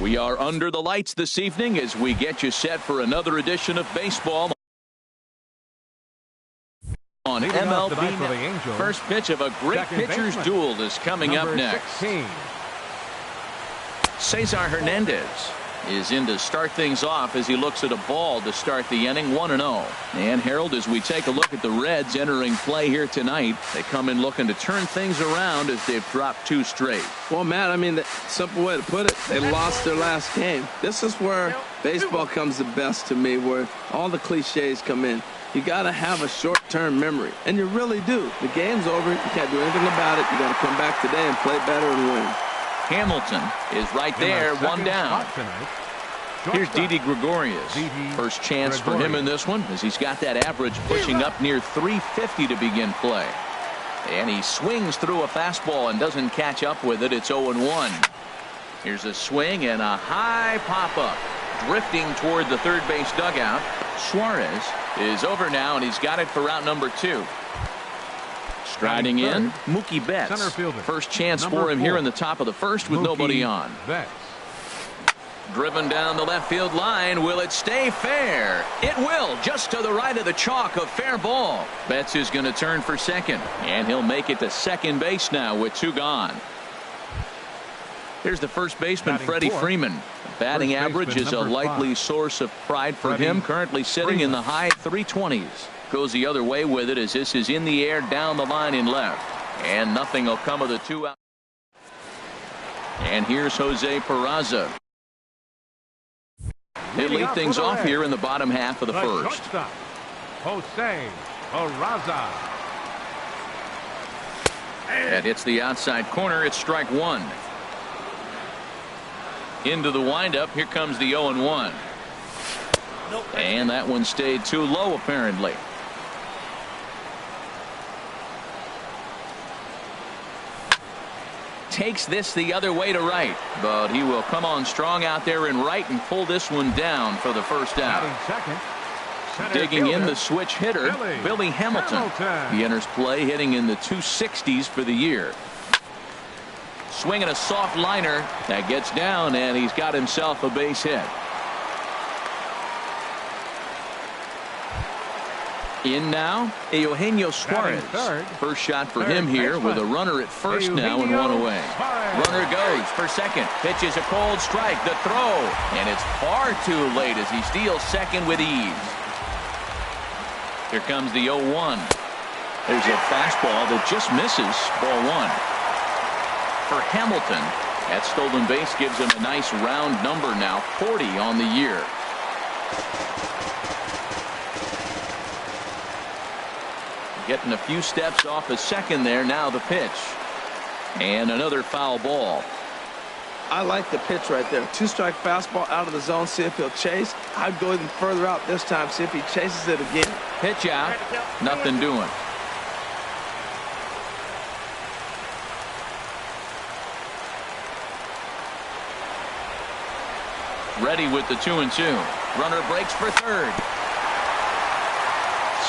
We are under the lights this evening as we get you set for another edition of baseball on MLB. First pitch of a great pitcher's duel is coming up next. 16. Cesar Hernandez is in to start things off as he looks at a ball to start the inning, 1-0. And Harold, as we take a look at the Reds entering play here tonight, they come in looking to turn things around as they've dropped 2 straight. Well, Matt, I mean, the simple way to put it, they lost their last game. This is where baseball comes the best to me, where all the cliches come in. You got to have a short-term memory, and you really do. The game's over. You can't do anything about it. You got to come back today and play better and win. Hamilton is right there, 1 down. Here's Didi Gregorius. First chance for him in this one as he's got that average pushing up near 350 to begin play. And he swings through a fastball and doesn't catch up with it. It's 0-1. Here's a swing and a high pop-up. Drifting toward the third base dugout. Suarez is over now, and he's got it for route number 2. Striding in, Mookie Betts. First chance for him here in the top of the first with nobody on. Driven down the left field line. Will it stay fair? It will, just to the right of the chalk, a fair ball. Betts is going to turn for second, and he'll make it to second base now with 2 gone. Here's the first baseman, Freddie Freeman. Batting average is a likely source of pride for him, currently sitting in the high 320s. Goes the other way with it as this is in the air down the line in left. And nothing will come of the 2 out. And here's Jose Peraza. They lead things off here in the bottom half of the first. Jose Peraza. That hits the outside corner. It's strike 1. Into the windup. Here comes the 0-1. And that one stayed too low apparently. Takes this the other way to right, but he will come on strong out there in right and pull this one down for the first out. Digging in the switch hitter, Billy Hamilton. He enters play hitting in the 260s for the year. Swinging a soft liner that gets down, and he's got himself a base hit. In now, Eugenio Suarez. First shot for him here with a runner at first now and 1 away. Runner goes for second. Pitches a cold strike. The throw. And it's far too late as he steals second with ease. Here comes the 0-1. There's a fastball that just misses. Ball 1. For Hamilton, that stolen base gives him a nice round number now. 40 on the year. Getting a few steps off a second there. Now the pitch. And another foul ball. I like the pitch right there. 2-strike fastball out of the zone. See if he'll chase. I'd go even further out this time. See if he chases it again. Pitch out. Nothing doing. Ready with the 2-2. Runner breaks for third.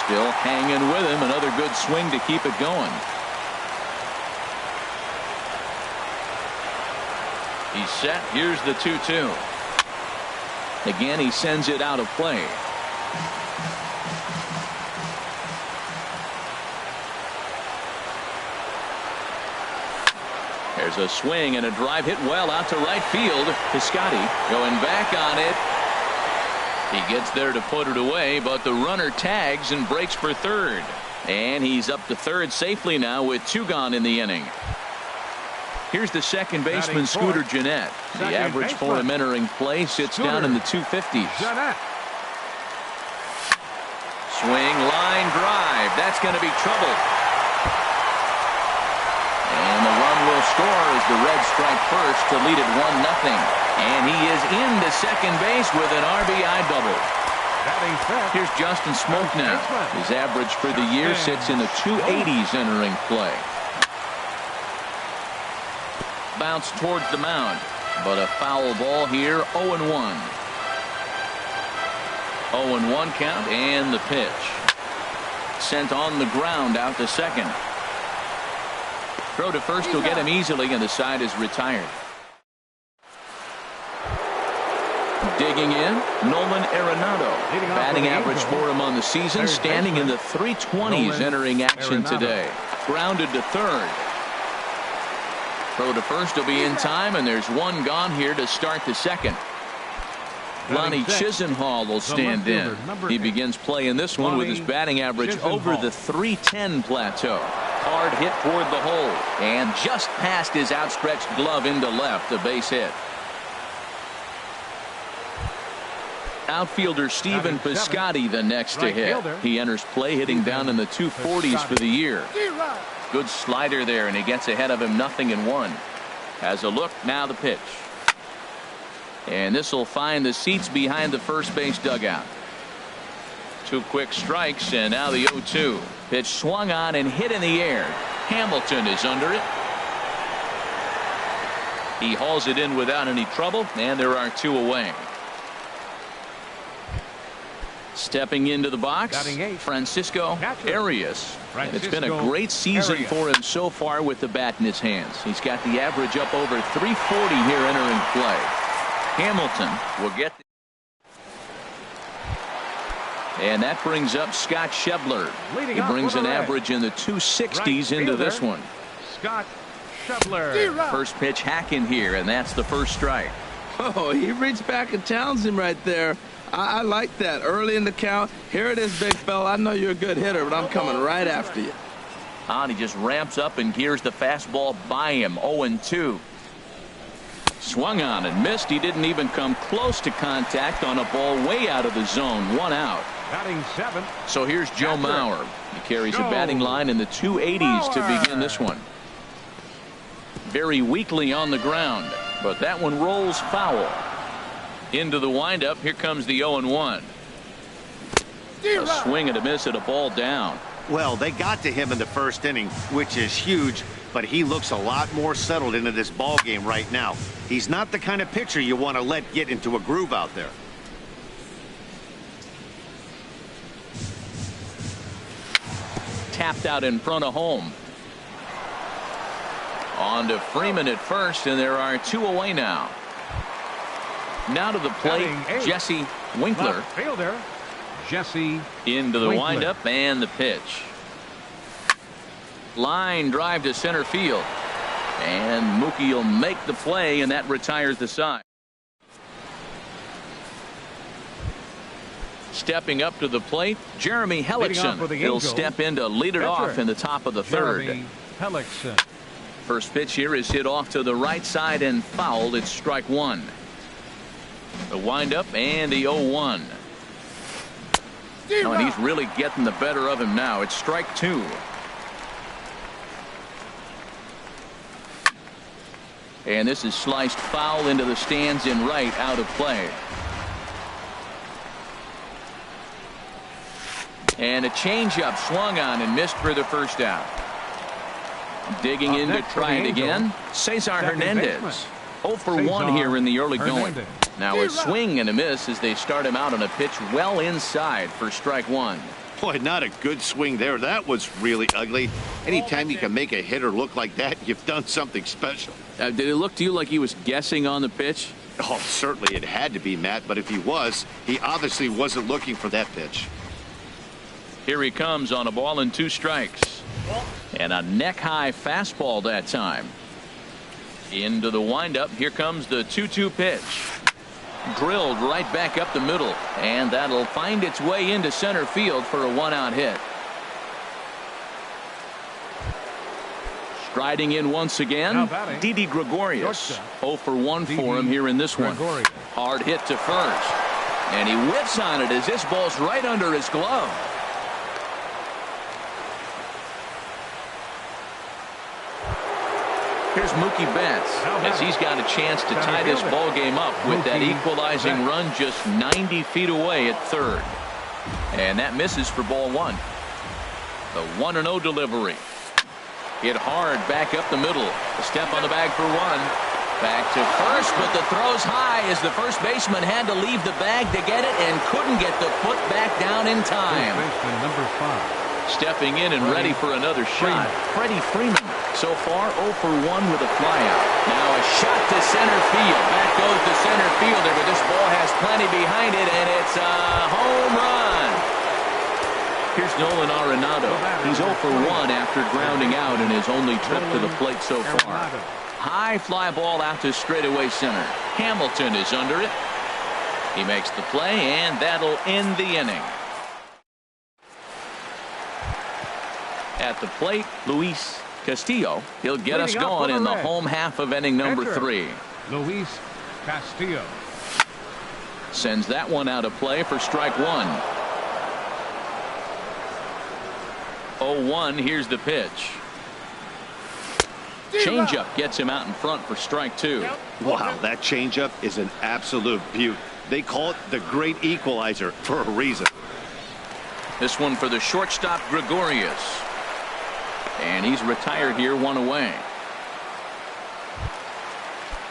Still hanging with him. Another good swing to keep it going. He's set. Here's the 2-2. Again, he sends it out of play. There's a swing and a drive hit well out to right field. Piscotty going back on it. He gets there to put it away, but the runner tags and breaks for third. And he's up to third safely now with 2 gone in the inning. Here's the second baseman, Scooter Gennett. The average for him entering play sits down in the 250s. Swing, line drive. That's going to be trouble. And the run will score as the Reds strike first to lead it 1-0. And he is into second base with an RBI double. Here's Justin Smoke now. His average for the year sits in the 280s entering play. Bounce towards the mound, but a foul ball here. 0-1. 0-1 count, and the pitch. Sent on the ground out to second. Throw to first will get him easily, and the side is retired. Digging in, Nolan Arenado. Batting average for him on the season, standing in the 320s entering action today. Grounded to third. Throw to first will be in time, and there's one gone here to start the second. Lonnie Chisenhall will stand in. He begins playing this one with his batting average over the 310 plateau. Hard hit toward the hole, and just past his outstretched glove into left, a base hit. Outfielder Stephen Piscotty the next to hit. He enters play hitting down in the 240s for the year. Good slider there, and he gets ahead of him 0-1. Has a look, now the pitch. And this will find the seats behind the first base dugout. 2 quick strikes, and now the 0-2. Pitch swung on and hit in the air. Hamilton is under it. He hauls it in without any trouble, and there are 2 away. Stepping into the box, Francisco Arias. And it's been a great season for him so far with the bat in his hands. He's got the average up over 340 here entering play. Hamilton will get. And that brings up Scott Schebler. He brings an average in the 260s into this one. Scott Schebler. First pitch hacking here, and that's the first strike. Oh, he reached back and challenged him right there. I like that. Early in the count. Here it is, big fella. I know you're a good hitter, but I'm coming right after you. And he just ramps up and gears the fastball by him. 0-2. Swung on and missed. He didn't even come close to contact on a ball way out of the zone. 1 out. Batting 7. So here's Joe Mauer. He carries a batting line in the 280s to begin this one. Very weakly on the ground, but that one rolls foul. Into the windup. Here comes the 0-1. A swing and a miss at a ball down. Well, they got to him in the first inning, which is huge, but he looks a lot more settled into this ball game right now. He's not the kind of pitcher you want to let get into a groove out there. Tapped out in front of home. On to Freeman at first, and there are 2 away now. Now to the plate, Jesse Winkler. Fielder Jesse into the Winkler. windup and the pitch. Line drive to center field. And Mookie will make the play, and that retires the side. Stepping up to the plate, Jeremy Hellickson. He'll step in to lead it off in the top of the third. Hellickson. First pitch here is hit off to the right side and fouled. It's strike 1. The windup and the 0-1. Oh, and he's really getting the better of him now. It's strike 2. And this is sliced foul into the stands in right, out of play. And a changeup swung on and missed for the first out. Digging in to try it again, Cesar Hernandez. 0 for 1 here in the early going. Now a swing and a miss as they start him out on a pitch well inside for strike 1. Boy, not a good swing there. That was really ugly. Anytime you can make a hitter look like that, you've done something special. Did it look to you like he was guessing on the pitch? Oh, certainly it had to be, Matt, but if he was, he obviously wasn't looking for that pitch. Here he comes on a ball and 2 strikes. And a neck-high fastball that time. Into the windup. Here comes the 2-2 pitch. Drilled right back up the middle, and that'll find its way into center field for a 1-out hit. Striding in once again, Didi Gregorius. 0 for 1 for him here in this one. Hard hit to first, and he whips on it as this ball's right under his glove. Here's Mookie Betts as he's got a chance to tie this ball game up with that equalizing run just 90 feet away at third. And that misses for ball 1. The 1-0 delivery. Hit hard back up the middle. A step on the bag for 1. Back to first, but the throw's high as the first baseman had to leave the bag to get it and couldn't get the foot back down in time. Baseman number 5. Stepping in and ready for another shot. Freddie Freeman, so far 0 for 1 with a flyout. Now a shot to center field. Back goes the center fielder, but this ball has plenty behind it, and it's a home run. Here's Nolan Arenado. He's 0 for 1 after grounding out in his only trip to the plate so far. High fly ball out to straightaway center. Hamilton is under it. He makes the play, and that'll end the inning. At the plate, Luis Castillo. He'll get us going in the home half of inning number 3. Luis Castillo sends that one out of play for strike 1. 0-1. Here's the pitch. Changeup gets him out in front for strike 2. Wow, that changeup is an absolute beaut. They call it the great equalizer for a reason. This one for the shortstop, Gregorius. And he's retired here, 1 away.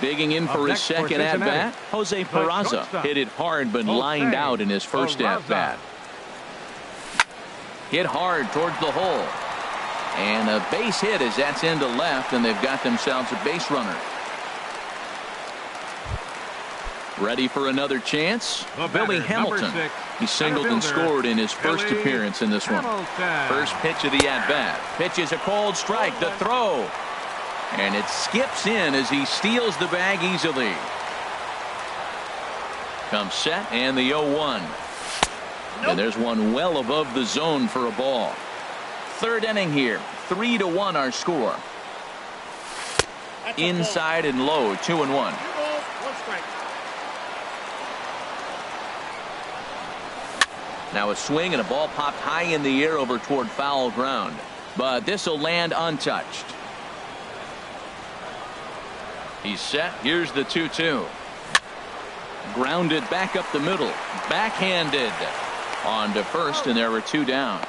Digging in for his second at-bat, Jose Peraza hit it hard but lined out in his first at-bat. Hit hard towards the hole. And a base hit as that's into left, and they've got themselves a base runner. Ready for another chance? Billy Hamilton. He singled and scored in his first appearance in this one. First pitch of the at-bat. Pitch is a cold strike. The throw. And it skips in as he steals the bag easily. Comes set and the 0-1. And there's one well above the zone for a ball. Third inning here. 3-1 our score. Inside and low. 2-1. Now a swing and a ball popped high in the air over toward foul ground. But this will land untouched. He's set. Here's the 2-2. Grounded back up the middle. Backhanded. On to first, and there were 2 down.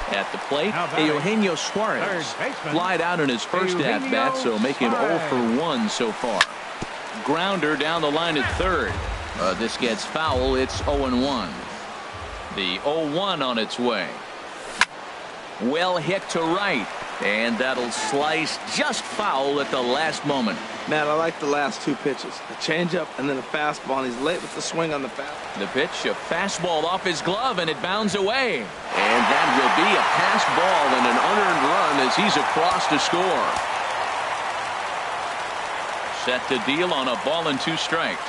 At the plate, Eugenio Suarez flied out in his first at-bat, so making 0 for 1 so far. Grounder down the line at third. This gets foul. It's 0-1. The 0-1 on its way. Well hit to right. And that'll slice just foul at the last moment. Matt, I like the last 2 pitches. A changeup and then a fastball, and he's late with the swing on the fastball. The pitch, a fastball off his glove, and it bounds away. And that will be a pass ball and an unearned run as he's across to score. Set to deal on a ball and 2 strikes.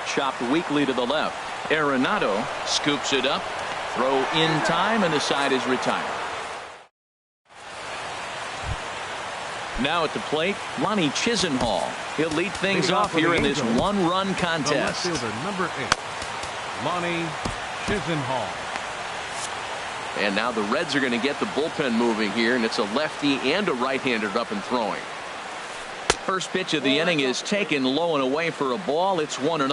Chopped weakly to the left. Arenado scoops it up. Throw in time, and the side is retired. Now at the plate, Lonnie Chisenhall. He'll lead things off here in this 1-run contest. The left fielder, number 8, Lonnie Chisenhall. And now the Reds are going to get the bullpen moving here, and it's a lefty and a right-hander up and throwing. First pitch of the inning is taken low and away for a ball. It's 1-0.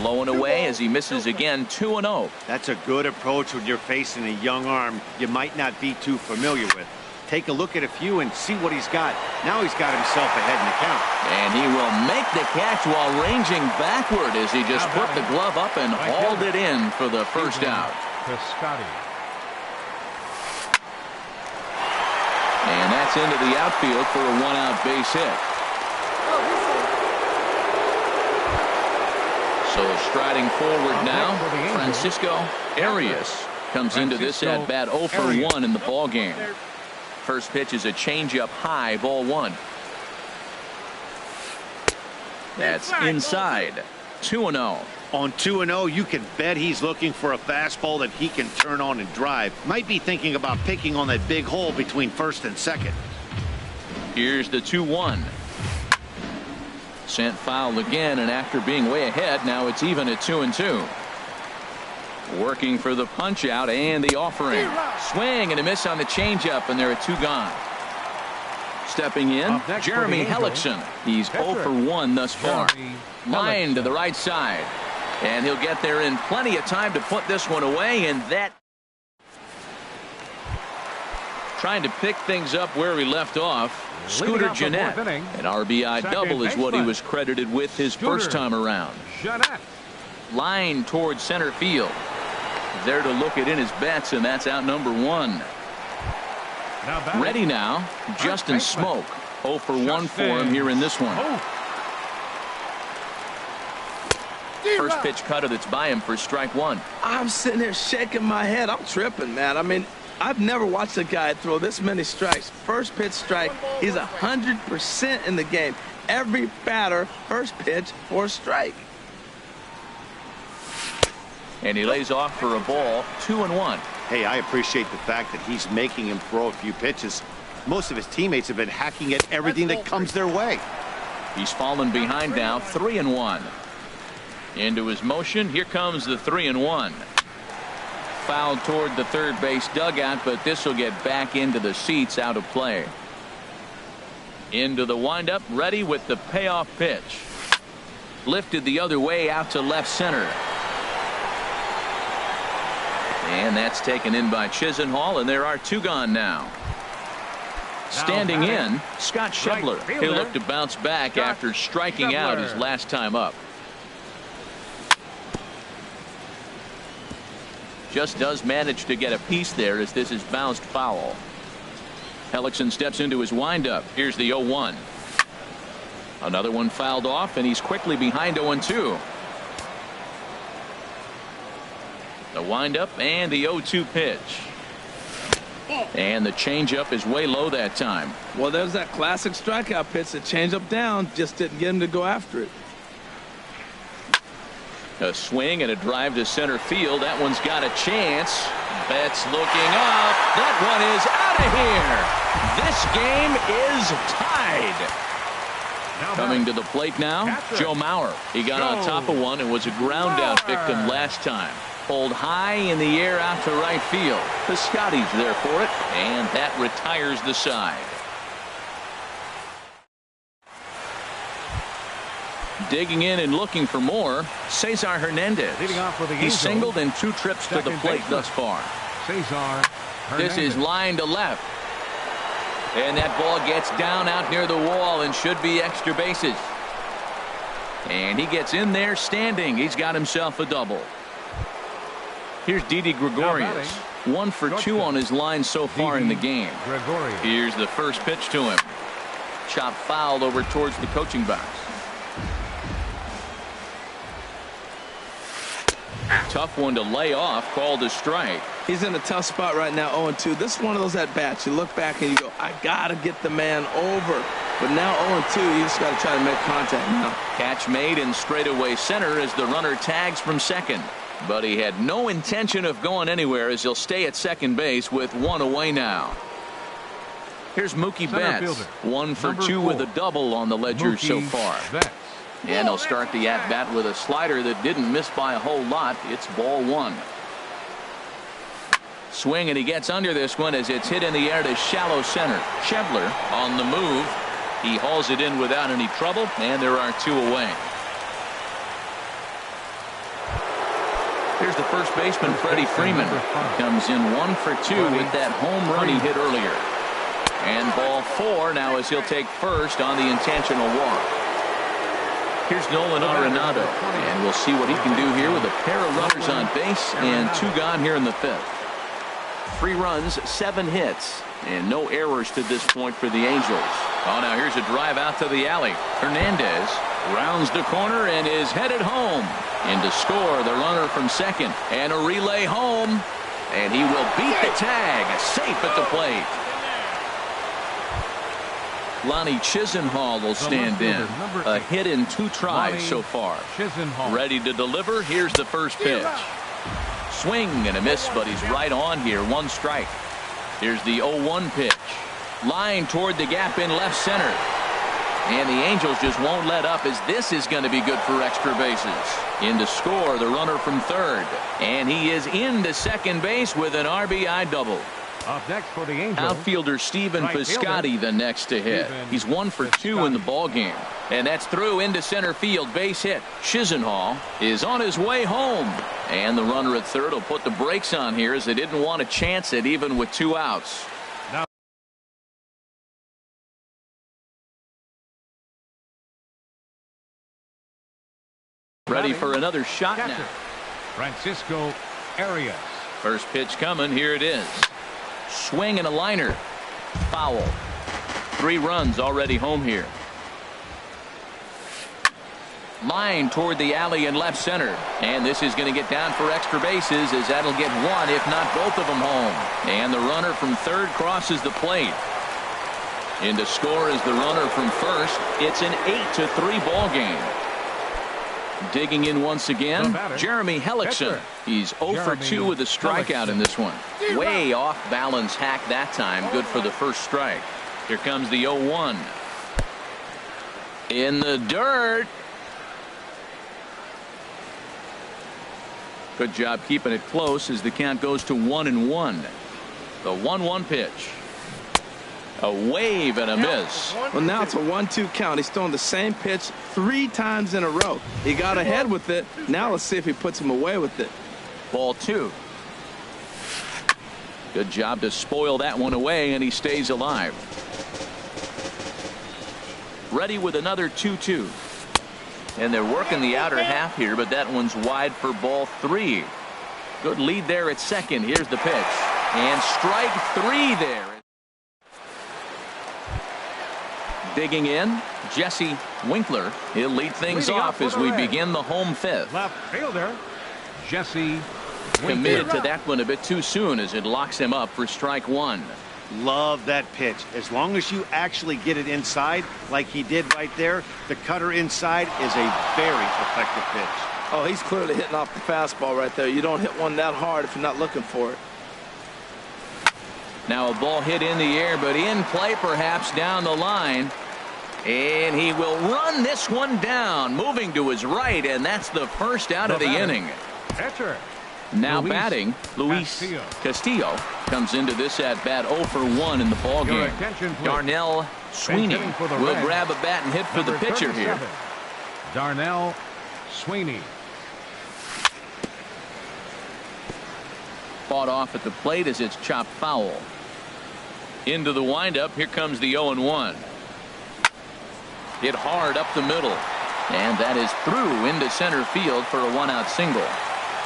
Low and away as he misses again. 2-0. That's a good approach when you're facing a young arm you might not be too familiar with. Take a look at a few and see what he's got. Now he's got himself ahead in the count. And he will make the catch while ranging backward as he just put the glove up and hauled it in for the first out. And that's into the outfield for a 1-out base hit. So striding forward now, Francisco Arias comes into this at bat 0 for 1 in the ball game. First pitch is a changeup high, ball 1. That's inside. 2-0. On 2-0, you can bet he's looking for a fastball that he can turn on and drive. Might be thinking about picking on that big hole between first and second. Here's the 2-1. Sent foul again, and after being way ahead, now it's even at 2-2. Working for the punch out and the offering. Swing and a miss on the changeup, and there are 2 gone. Stepping in, Jeremy Hellickson. He's 0 for 1 thus far. Line to the right side. And he'll get there in plenty of time to put this one away, and that. Trying to pick things up where he left off. Scooter Gennett. An RBI double is what he was credited with his first time around. Line towards center field. There to look it in his bets, and that's out number 1. Ready now, Justin Smoke. 0 for 1 for him here in this one. First pitch cutter that's by him for strike 1. I'm sitting there shaking my head. I'm tripping, man. I mean, I've never watched a guy throw this many strikes. First pitch strike. He's 100% in the game. Every batter, first pitch for a strike. And he lays off for a ball. 2-1. Hey, I appreciate the fact that he's making him throw a few pitches. Most of his teammates have been hacking at everything that comes their way. He's fallen behind now. 3-1. Into his motion. Here comes the 3-1. Fouled toward the third base dugout, but this will get back into the seats, out of play. Into the windup, ready with the payoff pitch. Lifted the other way out to left center. And that's taken in by Chisenhall, and there are 2 gone now. Standing in, Scott Schebler. He'll look to bounce back after striking out his last time up. Just does manage to get a piece there as this is bounced foul. Hellickson steps into his windup. Here's the 0-1. Another one fouled off, and he's quickly behind 0-2. The windup and the 0-2 pitch. And the changeup is way low that time. Well, there's that classic strikeout pitch. The changeup down just didn't get him to go after it. A swing and a drive to center field. That one's got a chance. Betts looking up. That one is out of here. This game is tied. Coming to the plate now, Joe Mauer. He got on top of one and was a ground out victim last time. Pulled high in the air out to right field. Piscotty's there for it, and that retires the side. Digging in and looking for more, Cesar Hernandez. He's singled in 2 trips to the plate thus far. This is line to left. And that ball gets down out near the wall and should be extra bases. And he gets in there standing. He's got himself a double. Here's Didi Gregorius. 1 for 2 on his line so far in the game. Here's the first pitch to him. Chop fouled over towards the coaching box. Tough one to lay off, called a strike. He's in a tough spot right now, 0-2. This is one of those at-bats. You look back and you go, I got to get the man over. But now 0-2, you just got to try to make contact now. Catch made in straightaway center as the runner tags from second. But he had no intention of going anywhere as he'll stay at second base with 1 away now. Here's Mookie Betts. 1 for 2 with a double on the ledger so far. And he'll start the at-bat with a slider that didn't miss by a whole lot. It's ball 1. Swing, and he gets under this one as it's hit in the air to shallow center. Schebler on the move. He hauls it in without any trouble, and there are 2 away. Here's the first baseman, Freddie Freeman. Comes in 1 for 2 with that home run he hit earlier. And ball 4 now as he'll take first on the intentional walk. Here's Nolan Arenado, and we'll see what he can do here with a pair of runners on base and 2 gone here in the 5th. 3 runs, 7 hits, and no errors to this point for the Angels. Oh, now here's a drive out to the alley. Hernandez rounds the corner and is headed home. In to score, the runner from second, and a relay home, and he will beat the tag, safe at the plate. Lonnie Chisenhall will stand in. A hit in 2 tries so far. Ready to deliver. Here's the first pitch. Swing and a miss, but he's right on here. 1 strike. Here's the 0-1 pitch. Line toward the gap in left center. And the Angels just won't let up as this is going to be good for extra bases. In to score, the runner from third. And he is into second base with an RBI double. Up next for the Angels, outfielder Stephen Piscotty the next to hit. He's 1 for 2 in the ball game. And that's through into center field. Base hit. Chisenhall is on his way home. And the runner at third will put the brakes on here as they didn't want to chance it even with 2 outs. ready for another shot now. Francisco Arias. First pitch coming. Here it is. Swing and a liner. Foul. 3 runs already home here. Line toward the alley in left center. And this is going to get down for extra bases, as that'll get one, if not both of them, home. And the runner from third crosses the plate. In to score is the runner from first. It's an 8-3 ball game. Digging in once again, Jeremy Hellickson. He's 0 for 2 with a strikeout in this one. Way off balance hack that time. Good for the first strike. Here comes the 0-1. In the dirt. Good job keeping it close as the count goes to 1-1. The 1-1 pitch. A wave and a miss. Well, now it's a 1-2 count. He's throwing the same pitch 3 times in a row. He got ahead with it. Now let's see if he puts him away with it. Ball 2. Good job to spoil that one away, and he stays alive. Ready with another 2-2. And they're working the outer half here, but that one's wide for ball 3. Good lead there at second. Here's the pitch. And strike 3 there. Digging in, Jesse Winkler. He'll lead things off as we begin the home 5th. Left fielder, Jesse Winkler. Committed to that one a bit too soon as it locks him up for strike 1. Love that pitch. As long as you actually get it inside, like he did right there, the cutter inside is a very effective pitch. Oh, he's clearly hitting off the fastball right there. You don't hit one that hard if you're not looking for it. Now a ball hit in the air, but in play perhaps down the line. And he will run this one down, moving to his right, and that's the first out of the inning. Catcher. Now batting, Luis Castillo comes into this at bat 0 for 1 in the ball game. Darnell Sweeney will grab a bat and hit for the pitcher here. Darnell Sweeney. Fought off at the plate as it's chopped foul. Into the windup. Here comes the 0-1. Hit hard up the middle. And that is through into center field for a 1-out single.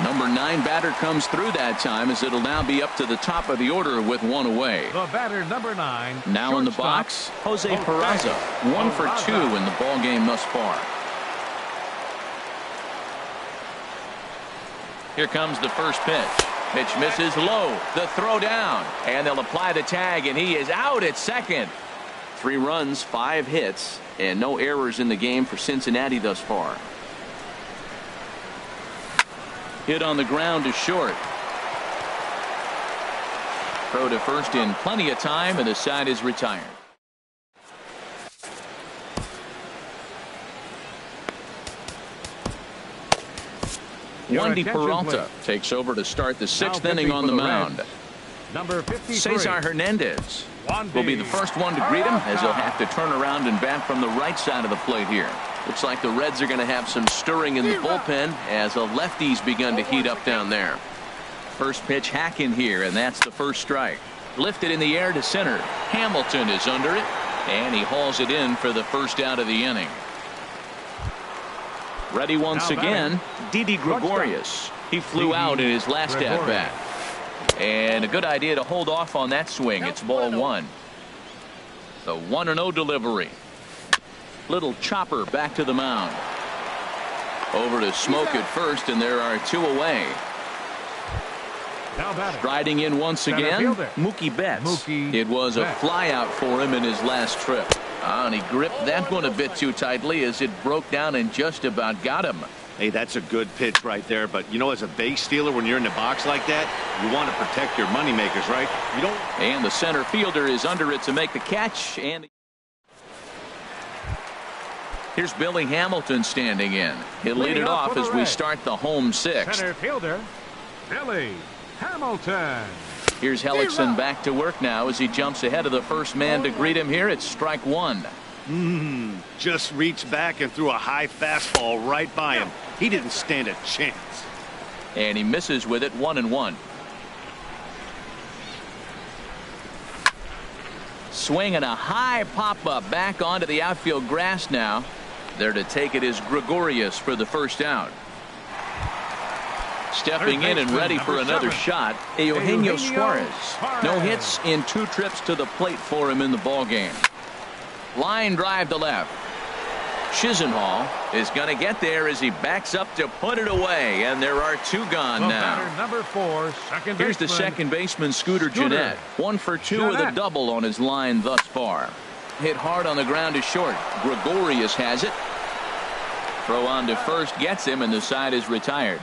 Number 9 batter comes through that time, as it'll now be up to the top of the order with 1 away. The batter, number 9. Now in the box, Jose Peraza. 1 for 2 in the ball game thus far. Here comes the first pitch. Pitch misses low. The throw down. And they'll apply the tag, and he is out at second. 3 runs, 5 hits, and no errors in the game for Cincinnati thus far. Hit on the ground to short. Throw to first in plenty of time, and the side is retired. Wandy Peralta takes over to start the 6th inning on the mound. Number 53. Cesar Hernandez will be the first one to greet him, as he'll have to turn around and bat from the right side of the plate here. Looks like the Reds are going to have some stirring in the bullpen as the lefties begun to heat up down there. First pitch hack in here, and that's the first strike. Lifted in the air to center. Hamilton is under it, and he hauls it in for the first out of the inning. Ready once again, Didi Gregorius. He flew out in his last at bat. And a good idea to hold off on that swing. It's ball 1. The 1-0 delivery. Little chopper back to the mound. Over to Smoke at first, and there are 2 away. Striding in once again, Mookie Betts. It was a flyout for him in his last trip. And he gripped that one a bit too tightly as it broke down and just about got him. Hey, that's a good pitch right there. But, you know, as a base stealer, when you're in the box like that, you want to protect your moneymakers, right? You don't. And the center fielder is under it to make the catch. And here's Billy Hamilton standing in. He'll lead it off as we start the home 6th. Center fielder, Billy Hamilton. Here's Hellickson back to work now as he jumps ahead of the first man to greet him here. It's strike 1. Just reached back and threw a high fastball right by him. He didn't stand a chance. And he misses with it. 1-1. Swing and a high pop up back onto the outfield grass now. There to take it is Gregorius for the first out. Stepping in and ready for another shot, Eugenio Suarez. No hits in 2 trips to the plate for him in the ballgame. Line drive to left. Chisenhall is going to get there as he backs up to put it away, and there are 2 gone now. Number 4, second Here's the second baseman, Scooter Gennett. 1 for 2 with a double on his line thus far. Hit hard on the ground to short. Gregorius has it. Throw on to first gets him, and the side is retired.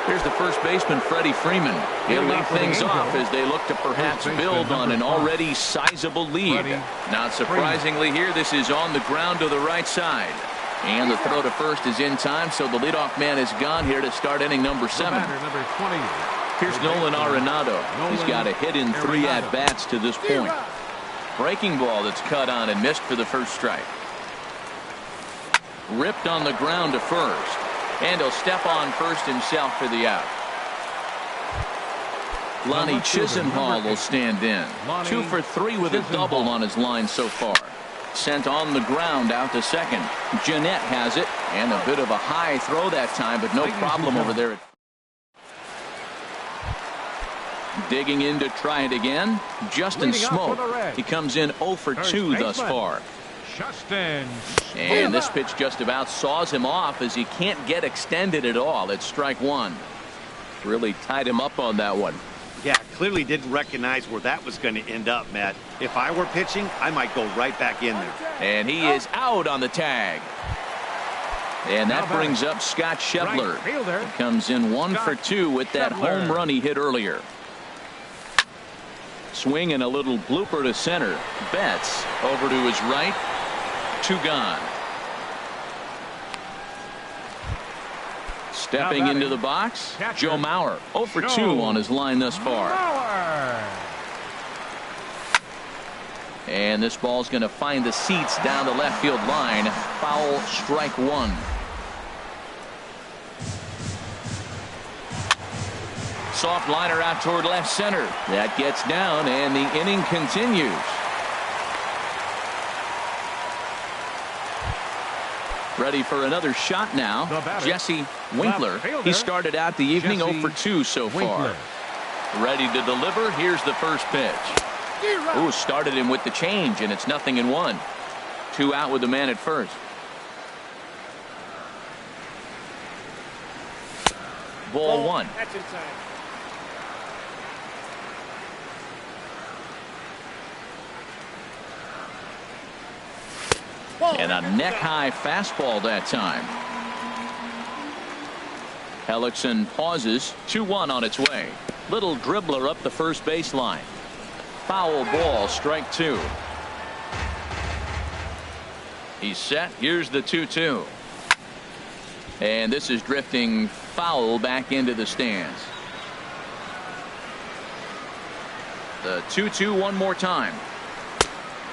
Here's the first baseman, Freddie Freeman. He'll lead things off as they look to perhaps build on an already sizable lead. Not surprisingly here, this is on the ground to the right side. And the throw to first is in time, so the leadoff man is gone here to start inning number 7. Here's Nolan Arenado. He's got a hit in 3 at-bats to this point. Breaking ball that's cut on and missed for the first strike. Ripped on the ground to first. And he'll step on first himself for the out. Lonnie Chisenhall will stand in. 2 for 3 with a double on his line so far. Sent on the ground out to second. Gennett has it. And a bit of a high throw that time, but no problem over there. Digging in to try it again. Justin Smoke. He comes in 0 for 2 thus far. And this pitch just about saws him off as he can't get extended at all. It's strike 1. Really tied him up on that one. Yeah, clearly didn't recognize where that was going to end up, Matt. If I were pitching, I might go right back in there. And he is out on the tag. And that brings up Scott Schebler. He comes in 1 for 2 with that home run he hit earlier. Swing and a little blooper to center. Betts over to his right. 2 gone. Stepping into the box, Joe Mauer. 0 for 2 on his line thus far. And this ball's going to find the seats down the left field line. Foul, strike 1. Soft liner out toward left center. That gets down, and the inning continues. Ready for another shot now. Jesse Winkler. He started out the evening 0 for 2 so far. Ready to deliver. Here's the first pitch. Ooh, started him with the change, and it's 0-1. 2 out with the man at first. Ball 1. That's inside. And a neck-high fastball that time. Hellickson pauses. 2-1 on its way. Little dribbler up the first baseline. Foul ball, strike 2. He's set. Here's the 2-2. And this is drifting foul back into the stands. The 2-2 one more time.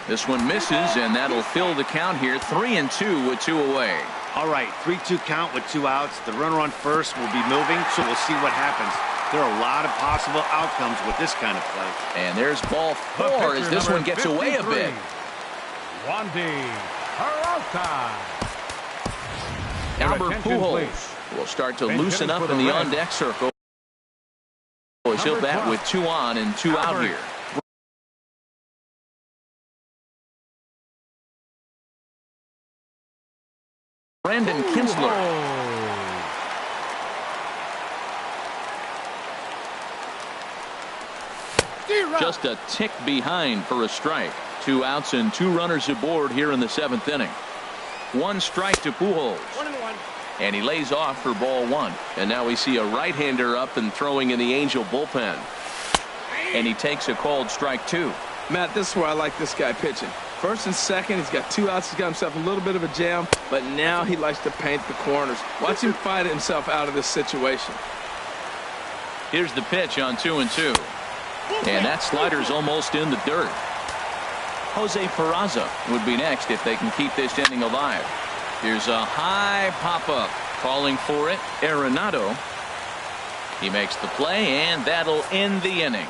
This one misses, and that'll fill the count here. 3-2 with 2 away. All right, 3-2 count with 2 outs. The runner on first will be moving, so we'll see what happens. There are a lot of possible outcomes with this kind of play. And there's ball 4 as this one gets away a bit. Albert Pujols will start to loosen up in the on-deck circle. He'll bat with 2 on and 2 out here. Brandon Kinsler. Just a tick behind for a strike. 2 outs and 2 runners aboard here in the 7th inning. 1 strike to Pujols. 1-1. And he lays off for ball 1. And now we see a right-hander up and throwing in the Angel bullpen. And he takes a called strike 2. Matt, this is where I like this guy pitching. First and second, he's got 2 outs. He's got himself a little bit of a jam, but now he likes to paint the corners. Watch him fight himself out of this situation. Here's the pitch on 2-2. And that slider's almost in the dirt. Jose Peraza would be next if they can keep this inning alive. Here's a high pop-up. Calling for it, Arenado. He makes the play, and that'll end the inning.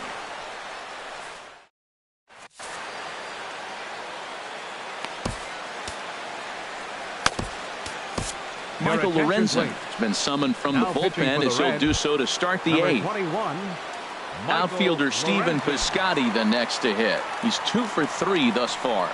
Michael Lorenzen has been summoned from the bullpen as he'll do so to start the eighth. Outfielder Stephen Piscotty the next to hit. He's 2 for 3 thus far.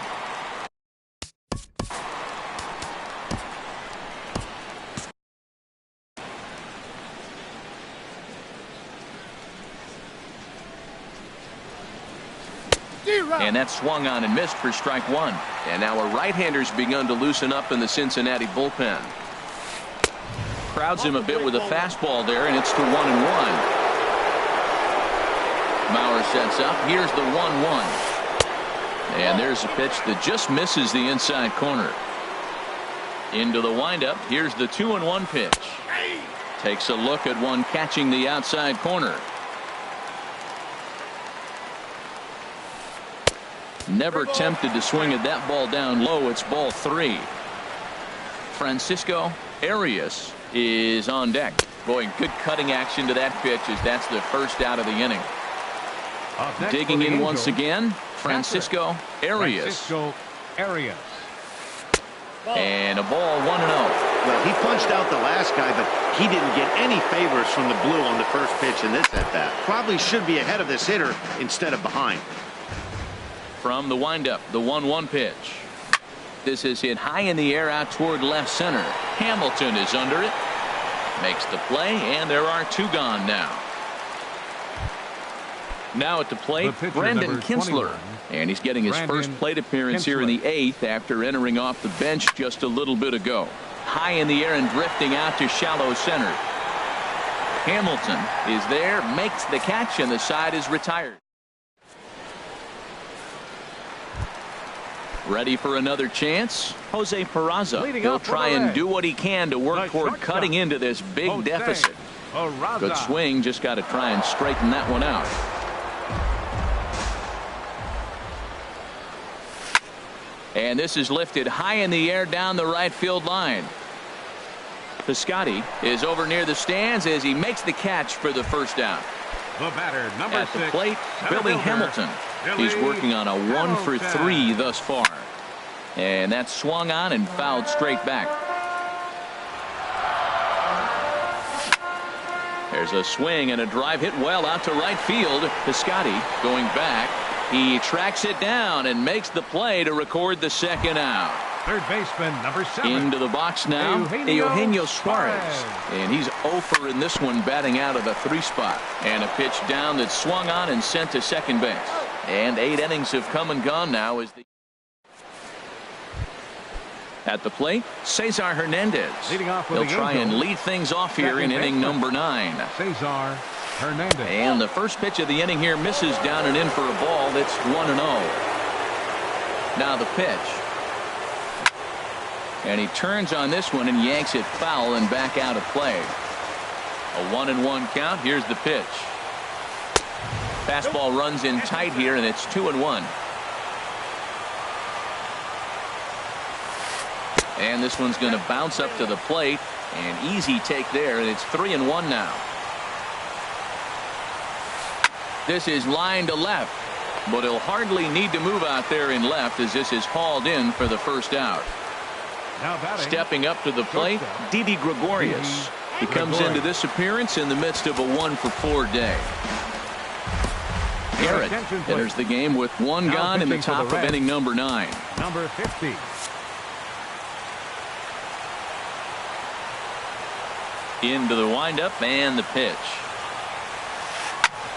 And that swung on and missed for strike one. And now a right-hander's begun to loosen up in the Cincinnati bullpen. Crowds him a bit with a fastball there, and it's to 1-1. Mauer sets up. Here's the 1-1. And there's a pitch that just misses the inside corner. Into the windup. Here's the 2-1 pitch. Takes a look at one catching the outside corner. Never tempted to swing at that ball down low. It's ball 3. Francisco Arias is on deck. Boy, good cutting action to that pitch as that's the first out of the inning. Digging in once again, Francisco Arias. And a ball 1-0. Well, he punched out the last guy, but he didn't get any favors from the blue on the first pitch in this at-bat. Probably should be ahead of this hitter instead of behind. From the windup, the 1-1 pitch. This is hit high in the air out toward left center. Hamilton is under it. Makes the play, and there are 2 gone now. Now at the plate, Brandon Kinsler. And he's getting his first plate appearance here in the 8th after entering off the bench just a little bit ago. High in the air and drifting out to shallow center. Hamilton is there, makes the catch, and the side is retired. Ready for another chance? Jose Peraza. He'll try and do what he can to work toward cutting into this big deficit. Good swing, just got to try and straighten that one out. And this is lifted high in the air down the right field line. Piscotty is over near the stands as he makes the catch for the first down. The batter, number at the 6, plate, Billy Hamilton. He's working on a 1 for 3 thus far. And that's swung on and fouled straight back. There's a swing and a drive hit well out to right field. Piscotty going back. He tracks it down and makes the play to record the second out. Third baseman, number 7. Into the box now, Eugenio Suarez. And he's 0 for in this one, batting out of the 3 spot. And a pitch down that swung on and sent to second base. And 8 innings have come and gone now as the at the plate, Cesar Hernandez. He'll try and lead things off here in inning number 9. Cesar Hernandez. And the first pitch of the inning here misses down and in for a ball. That's 1-0. Now the pitch. And he turns on this one and yanks it foul and back out of play. A 1-1 count. Here's the pitch. Fastball runs in tight here, and it's 2-1. And this one's going to bounce up to the plate. An easy take there, and it's 3-1 now. This is line to left, but he'll hardly need to move out there in left as this is hauled in for the first out. Stepping up to the plate, Didi Gregorius. He comes into this appearance in the midst of a 1 for 4 day. Garrett enters the game with 1 gone in the top of inning number 9. Number 50. Into the windup and the pitch.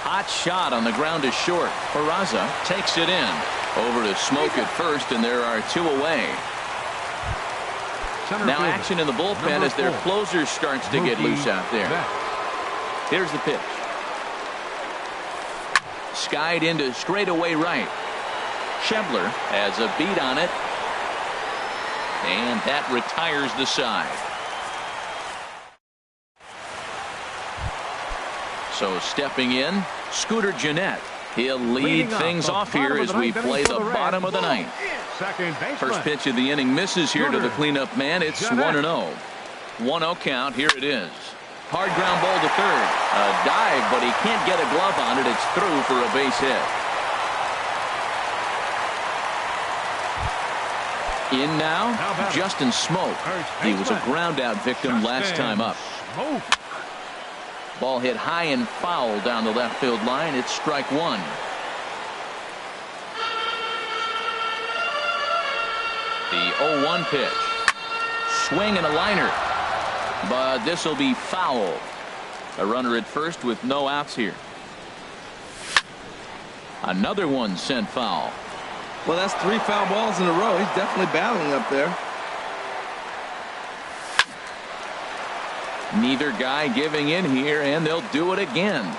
Hot shot on the ground is short. Peraza takes it in. Over to Smoke at first, and there are 2 away. Now action in the bullpen as their closer starts to get loose out there. Here's the pitch. Skied into straightaway right. Schebler has a beat on it. And that retires the side. So stepping in, Scooter Gennett. He'll lead things off here as we play the bottom of the 9th. First pitch of the inning misses here to the cleanup man. It's 1-0. 1-0 count. Here it is. Hard ground ball to third. A dive, but he can't get a glove on it. It's through for a base hit. In now, Justin Smoke. He was a ground-out victim last time up. Ball hit high and foul down the left field line. It's strike one. The 0-1 pitch. Swing and a liner. But this will be foul. A runner at first with no outs here. Another one sent foul. Well, that's 3 foul balls in a row. He's definitely battling up there. Neither guy giving in here, and they'll do it again.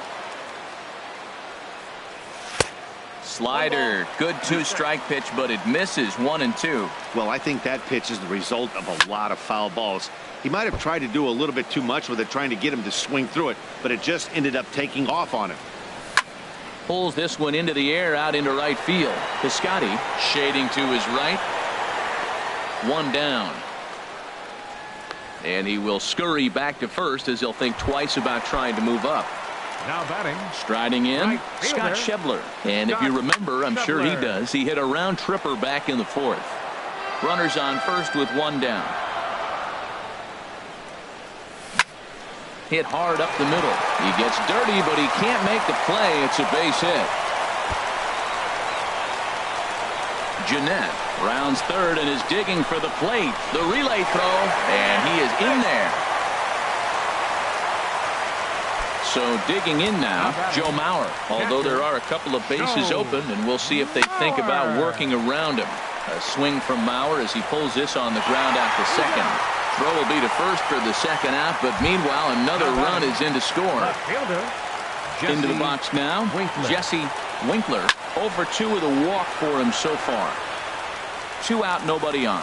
Slider, good 2-strike pitch, but it misses 1 and 2. Well, I think that pitch is the result of a lot of foul balls. He might have tried to do a little bit too much with it, trying to get him to swing through it, but it just ended up taking off on him. Pulls this one into the air, out into right field. Piscotty shading to his right. 1 down. And he will scurry back to first as he'll think twice about trying to move up. Now batting. Striding in, Right Scott Schebler. And if you remember, I'm sure he does, he hit a round tripper back in the 4th. Runners on first with 1 down. Hit hard up the middle. He gets dirty, but he can't make the play. It's a base hit. Jeanette rounds third and is digging for the plate. The relay throw, and he is in there. So digging in now, Joe Mauer. Although there are a couple of bases open, and we'll see if they think about working around him. A swing from Mauer as he pulls this on the ground out to second. Throw will be to first for the second out, but meanwhile another run is in to score. Into the box now, Jesse Winkler. 0 for 2 with a walk for him so far. 2 out, nobody on.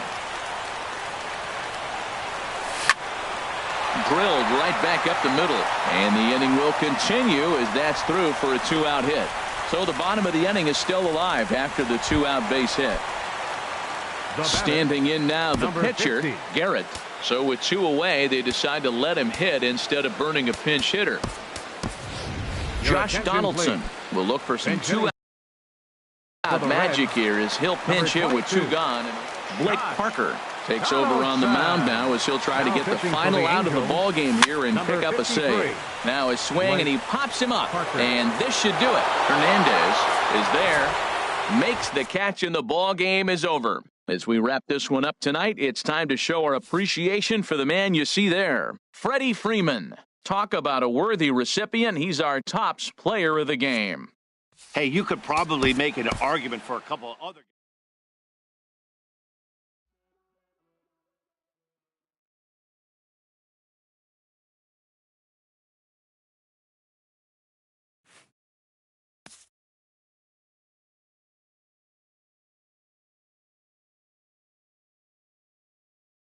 Drilled right back up the middle, and the inning will continue as that's through for a 2-out hit. So the bottom of the inning is still alive after the 2-out base hit. Standing in now, the pitcher, 50. Garrett. So with 2 away, they decide to let him hit instead of burning a pinch hitter. Josh Donaldson will look for some 2-out magic here as he'll pinch hit with 2 gone. Blake Parker takes over on the mound now as he'll try to get the final out of the ball game here and pick up a save. Now a swing, and he pops him up, and this should do it. Hernandez is there, makes the catch, and the ball game is over. As we wrap this one up tonight, it's time to show our appreciation for the man you see there, Freddie Freeman. Talk about a worthy recipient. He's our tops player of the game. Hey, you could probably make an argument for a couple of other